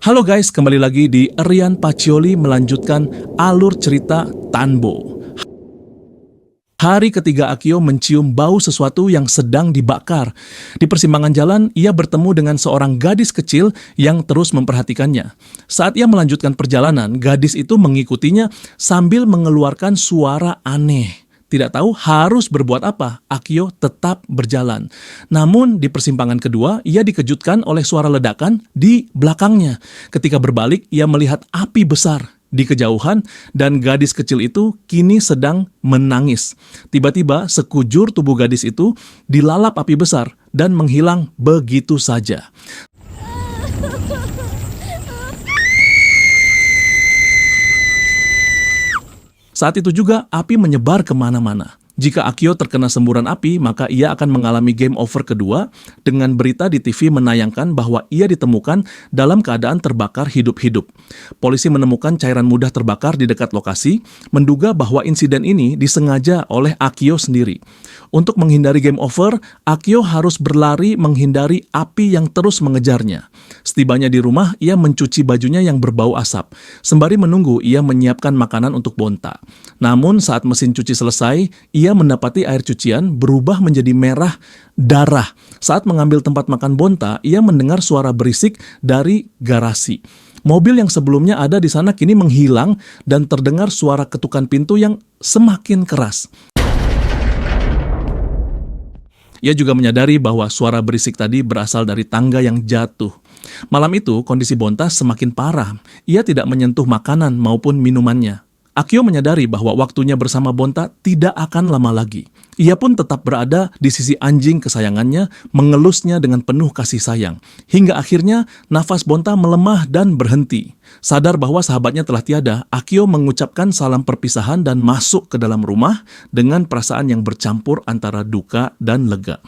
Halo guys, kembali lagi di Rian Pacioli melanjutkan alur cerita Tanbo. Hari ketiga Akio mencium bau sesuatu yang sedang dibakar. Di persimpangan jalan, ia bertemu dengan seorang gadis kecil yang terus memperhatikannya. Saat ia melanjutkan perjalanan, gadis itu mengikutinya sambil mengeluarkan suara aneh. Tidak tahu harus berbuat apa, Akio tetap berjalan. Namun di persimpangan kedua, ia dikejutkan oleh suara ledakan di belakangnya. Ketika berbalik, ia melihat api besar di kejauhan dan gadis kecil itu kini sedang menangis. Tiba-tiba sekujur tubuh gadis itu dilalap api besar dan menghilang begitu saja. Saat itu juga api menyebar kemana-mana. Jika Akio terkena semburan api, maka ia akan mengalami game over kedua dengan berita di TV menayangkan bahwa ia ditemukan dalam keadaan terbakar hidup-hidup. Polisi menemukan cairan mudah terbakar di dekat lokasi, menduga bahwa insiden ini disengaja oleh Akio sendiri. Untuk menghindari game over, Akio harus berlari menghindari api yang terus mengejarnya. Setibanya di rumah, ia mencuci bajunya yang berbau asap. Sembari menunggu, ia menyiapkan makanan untuk Bonta. Namun saat mesin cuci selesai, ia mendapati air cucian berubah menjadi merah darah. Saat mengambil tempat makan Bonta, ia mendengar suara berisik dari garasi. Mobil yang sebelumnya ada di sana kini menghilang dan terdengar suara ketukan pintu yang semakin keras. Ia juga menyadari bahwa suara berisik tadi berasal dari tangga yang jatuh. Malam itu, kondisi Bonta semakin parah. Ia tidak menyentuh makanan maupun minumannya. Akio menyadari bahwa waktunya bersama Bonta tidak akan lama lagi. Ia pun tetap berada di sisi anjing kesayangannya, mengelusnya dengan penuh kasih sayang. Hingga akhirnya nafas Bonta melemah dan berhenti. Sadar bahwa sahabatnya telah tiada, Akio mengucapkan salam perpisahan dan masuk ke dalam rumah dengan perasaan yang bercampur antara duka dan lega.